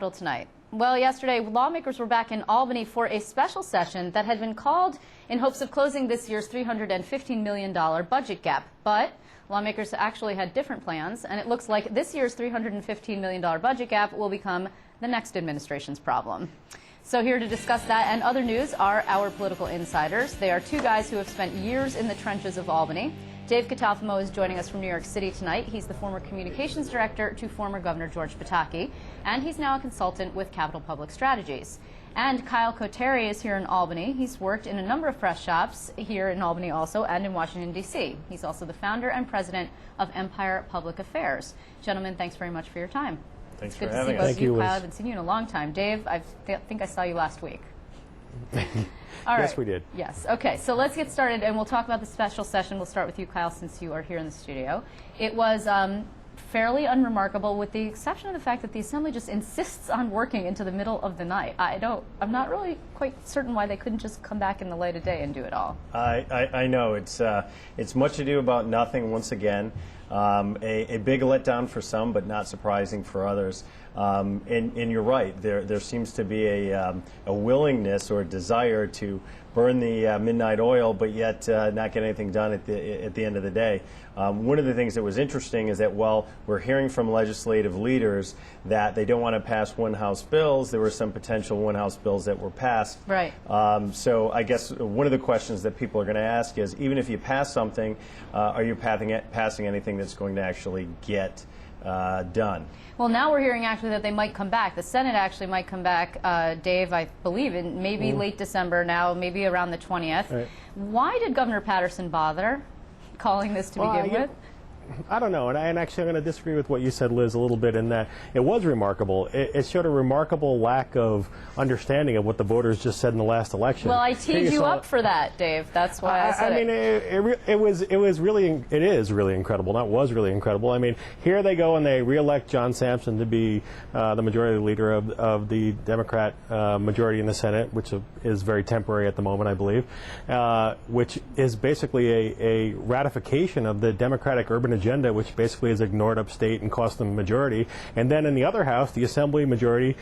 Capitol tonight? Well, yesterday, lawmakers were back in Albany for a special session that had been called in hopes of closing this year's $315 million budget gap. But lawmakers actually had different plans, and it looks like this year's $315 million budget gap will become the next administration's problem. So here to discuss that and other news are our political insiders. They are two guys who have spent years in the trenches of Albany. Dave Catalfamo is joining us from New York City tonight. He's the former communications director to former Governor George Pataki, and he's now a consultant with Capital Public Strategies. And Kyle Kotary is here in Albany. He's worked in a number of press shops here in Albany also and in Washington, D.C. He's also the founder and president of Empire Public Affairs. Gentlemen, thanks very much for your time. Thanks for having us. Good to see both Thank of you, you, Kyle. Liz. I haven't seen you in a long time. Dave, I think I saw you last week. All right. Yes, we did. Yes. Okay, so let's get started, and we'll talk about the special session. We'll start with you, Kyle, since you are here in the studio. It was fairly unremarkable, with the exception of the fact that the Assembly just insists on working into the middle of the night. I'm not really quite certain why they couldn't just come back in the light of day and do it all. I know it's much ado about nothing once again. A big letdown for some, but not surprising for others. And you're right. There seems to be a willingness or a desire to burn the midnight oil, but yet not get anything done at the end of the day. One of the things that was interesting is that while we're hearing from legislative leaders that they don't want to pass one-house bills, there were some potential one-house bills that were passed. Right. So I guess one of the questions that people are going to ask is, even if you pass something, are you passing anything that's going to actually get done? Well, now we're hearing actually that they might come back. The Senate actually might come back, Dave, I believe, in maybe late December now, maybe around the 20th. Right. Why did Governor Patterson bother calling this to begin with? I don't know, and actually I'm going to disagree with what you said, Liz, a little bit, in that it was remarkable. It showed a remarkable lack of understanding of what the voters just said in the last election. Well, I teed you up for that, Dave. That's why I said I mean, it is really incredible. That was really incredible. I mean, here they go and they re-elect John Sampson to be the majority leader of the Democrat majority in the Senate, which is very temporary at the moment, I believe, which is basically a ratification of the Democratic urban agenda, which basically has ignored upstate and cost them a majority. And then in the other house, the Assembly majority,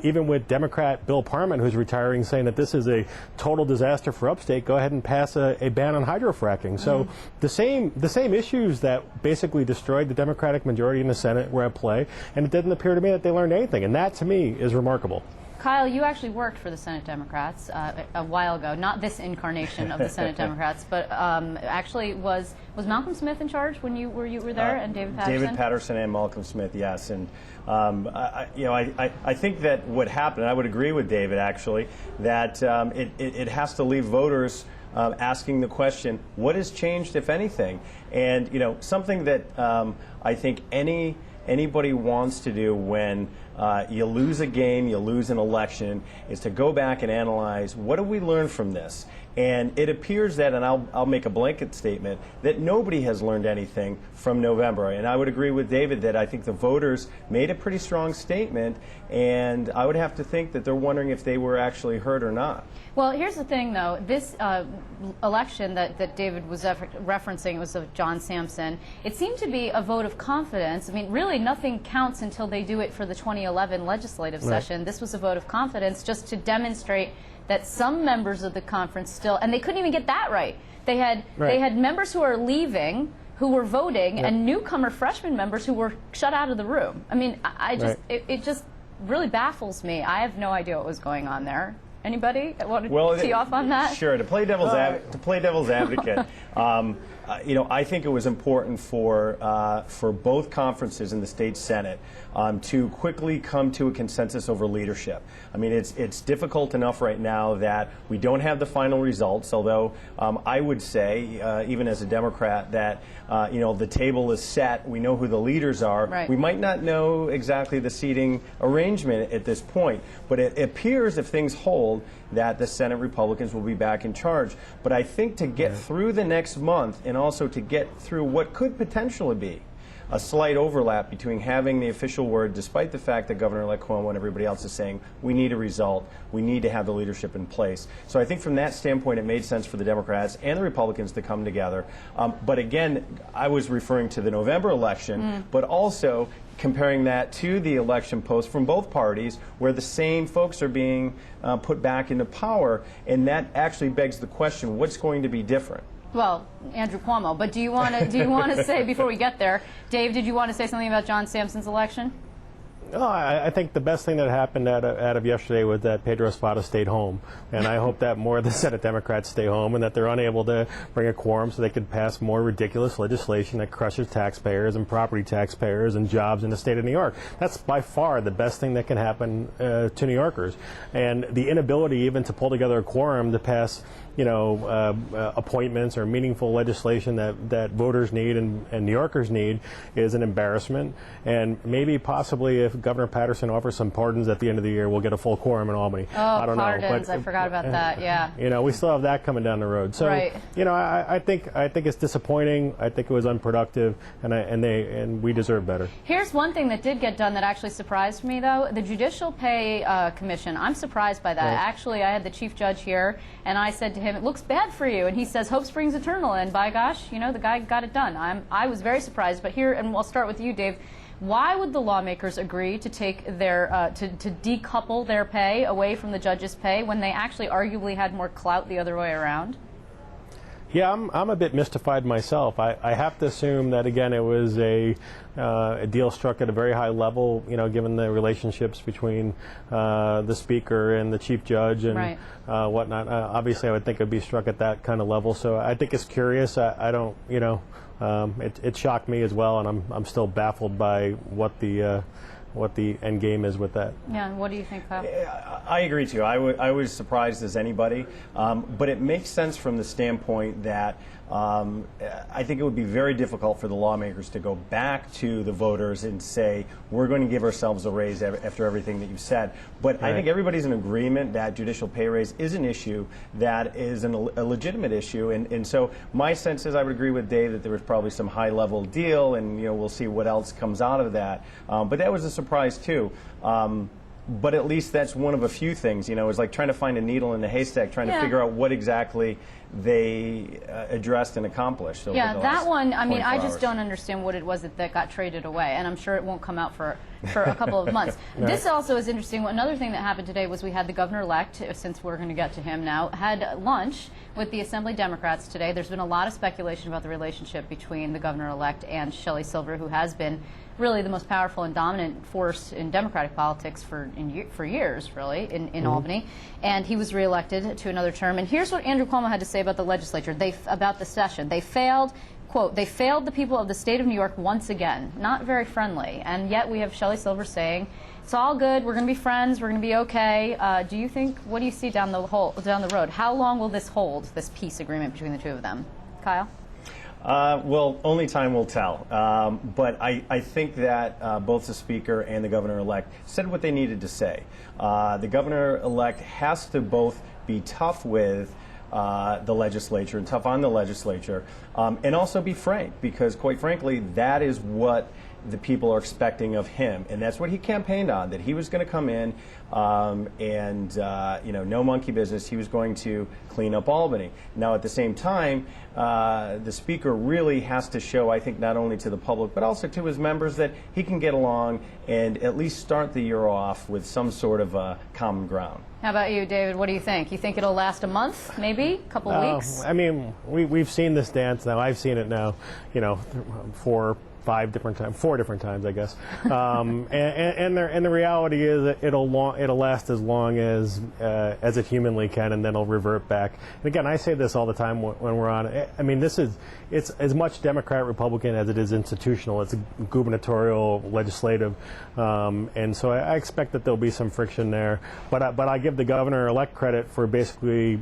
even with Democrat Bill Parman, who's retiring, saying that this is a total disaster for upstate, go ahead and pass a ban on hydrofracking. So the same issues that basically destroyed the Democratic majority in the Senate were at play, and it didn't appear to me that they learned anything. And that, to me, is remarkable. Kyle, you actually worked for the Senate Democrats a while ago. Not this incarnation of the Senate Democrats, but actually was Malcolm Smith in charge when you were there, and David Patterson? David Patterson and Malcolm Smith, yes. And I think that what happened, and I would agree with David actually, that it has to leave voters asking the question, what has changed, if anything? And something that I think anybody wants to do when you lose a game, you lose an election, is to go back and analyze, what do we learn from this? And it appears that, and I'll make a blanket statement, that nobody has learned anything from November. And I would agree with David that I think the voters made a pretty strong statement, and I would have to think that they're wondering if they were actually heard or not. Well, here's the thing, though. This election that David was referencing, it was of John Sampson, it seemed to be a vote of confidence. I mean, really, nothing counts until they do it for the 2011 legislative session. This was a vote of confidence just to demonstrate that some members of the conference still, and they couldn't even get that right. They had members who are leaving, who were voting, and newcomer freshman members who were shut out of the room. I mean, it just really baffles me. I have no idea what was going on there. Anybody want to tee off on that? Sure. To play devil's advocate, I think it was important for both conferences in the state Senate to quickly come to a consensus over leadership. I mean, it's difficult enough right now that we don't have the final results, although I would say, even as a Democrat, that the table is set. We know who the leaders are. Right. We might not know exactly the seating arrangement at this point, but it appears, if things hold, that the Senate Republicans will be back in charge. But I think to get through the next month, and also to get through what could potentially be a slight overlap between having the official word, despite the fact that Governor-elect Cuomo and everybody else is saying we need a result, we need to have the leadership in place. So I think from that standpoint, it made sense for the Democrats and the Republicans to come together. But again, I was referring to the November election, but also comparing that to the election post from both parties, where the same folks are being put back into power, and that actually begs the question: what's going to be different? Well, Andrew Cuomo. But do you want to say, before we get there, Dave, did you want to say something about John Sampson's election? No, I think the best thing that happened out of yesterday was that Pedro Espada stayed home. And I hope that more of the Senate Democrats stay home and that they're unable to bring a quorum so they could pass more ridiculous legislation that crushes taxpayers and property taxpayers and jobs in the state of New York. That's by far the best thing that can happen to New Yorkers. And the inability even to pull together a quorum to pass appointments or meaningful legislation that voters need and New Yorkers need is an embarrassment. And maybe possibly if Governor Patterson offers some pardons at the end of the year, we'll get a full quorum in Albany. Oh, I don't pardons. know. I forgot about that, yeah. We still have that coming down the road. So, right. I think it's disappointing. I think it was unproductive, and we deserve better. Here's one thing that did get done that actually surprised me, though. The Judicial Pay Commission, I'm surprised by that. Right. Actually, I had the chief judge here, and I said to him, it looks bad for you. And he says, hope springs eternal. And by gosh, the guy got it done. I was very surprised. But here, and we'll start with you, Dave. Why would the lawmakers agree to take their to decouple their pay away from the judges' pay when they actually arguably had more clout the other way around? Yeah, I'm a bit mystified myself. I have to assume that, again, it was a deal struck at a very high level, given the relationships between the Speaker and the Chief Judge and right. Whatnot. Obviously, I would think it would be struck at that kind of level. So I think it's curious. I don't, it shocked me as well, and I'm still baffled by what the end game is with that. Yeah, and what do you think, Kyle? I agree too. I was surprised as anybody, but it makes sense from the standpoint that I think it would be very difficult for the lawmakers to go back to the voters and say, we're going to give ourselves a raise after everything that you've said. But right. I think everybody's in agreement that judicial pay raise is an issue that is a legitimate issue. And so my sense is I would agree with Dave that there was probably some high-level deal, and we'll see what else comes out of that. But that was a surprise, too. But at least that's one of a few things. It's like trying to find a needle in a haystack, trying to figure out what exactly they addressed and accomplished. Over yeah, the that one, I mean, I just hours. don't understand what it was that got traded away, and I'm sure it won't come out for a couple of months. Right. This also is interesting. Another thing that happened today was we had the governor-elect, since we're going to get to him now, had lunch with the Assembly Democrats today. There's been a lot of speculation about the relationship between the governor-elect and Shelley Silver, who has been really the most powerful and dominant force in Democratic politics for years, really, in Albany. And he was reelected to another term. And here's what Andrew Cuomo had to say about the legislature, about the session. They failed, quote, they failed the people of the state of New York once again. Not very friendly. And yet we have Shelley Silver saying, it's all good, we're going to be friends, we're going to be okay. What do you see down the road? How long will this hold, this peace agreement between the two of them? Kyle? Well, only time will tell. But I think that both the Speaker and the Governor-elect said what they needed to say. The Governor-elect has to both be tough with the legislature and tough on the legislature, and also be frank, because quite frankly, that is what the people are expecting of him, and that's what he campaigned on, that he was going to come in and no monkey business. He was going to clean up Albany. Now, at the same time, the Speaker really has to show, I think, not only to the public but also to his members that he can get along and at least start the year off with some sort of common ground. How about you, David? What do you think? You think it'll last a month, maybe? A couple of weeks? I mean, we've seen this dance now. I've seen it now, 4 different times, I guess. And the reality is that it'll last as long as it humanly can, and then it'll revert back. And again, I say this all the time when we're on. I mean, it's as much Democrat Republican as it is institutional. It's gubernatorial, legislative, and so I expect that there'll be some friction there. But I give the governor-elect credit for basically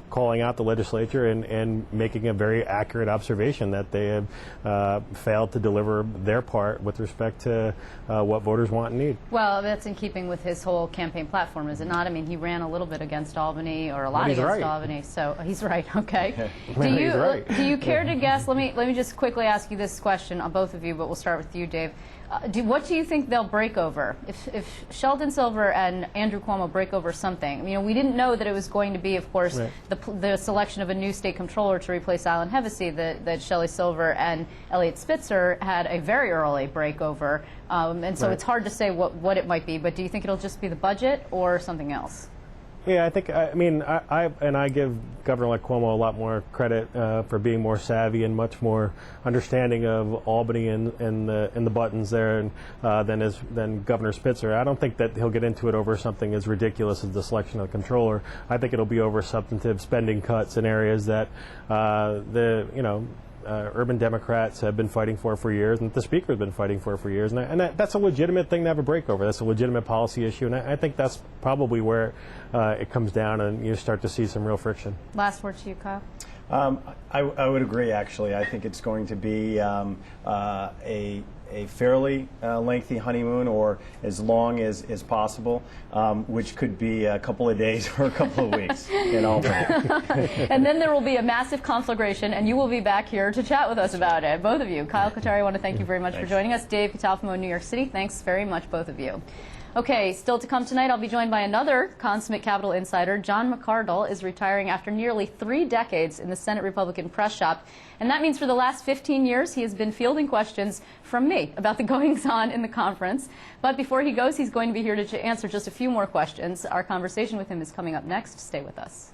calling out the legislature and making a very accurate observation that they have failed to deliver their part with respect to what voters want and need. Well, that's in keeping with his whole campaign platform, is it not? I mean, he ran a little bit against Albany, or a lot against Albany, so he's right, okay. Do you care to guess, let me just quickly ask you this question on both of you, but we'll start with you, Dave. What do you think they'll break over? If Sheldon Silver and Andrew Cuomo break over something, we didn't know that it was going to be, of course, right, the selection of a new state comptroller to replace Alan Hevesi, that Shelley Silver and Elliot Spitzer had a very early breakover. And so right, it's hard to say what it might be, but do you think it'll just be the budget or something else? Yeah, I think, I give Governor-elect Cuomo a lot more credit for being more savvy and much more understanding of Albany and the buttons there than Governor Spitzer. I don't think that he'll get into it over something as ridiculous as the selection of the controller. I think it'll be over substantive spending cuts in areas that urban Democrats have been fighting for years, and the Speaker has been fighting for years. And that's a legitimate thing to have a breakover. That's a legitimate policy issue, and I think that's probably where it comes down, and you start to see some real friction. Last word to you, Kyle. I would agree, actually. I think it's going to be a fairly lengthy honeymoon, or as long as possible, which could be a couple of days or a couple of weeks in Albany. And then there will be a massive conflagration, and you will be back here to chat with us about it, both of you. Kyle Kottari, I want to thank you very much for joining us. Dave Catalfamo in New York City, thanks very much, both of you. Okay, still to come tonight, I'll be joined by another consummate Capitol insider. John McArdle is retiring after nearly 3 decades in the Senate Republican press shop. And that means for the last 15 years, he has been fielding questions from me about the goings-on in the conference. But before he goes, he's going to be here to answer just a few more questions. Our conversation with him is coming up next. Stay with us.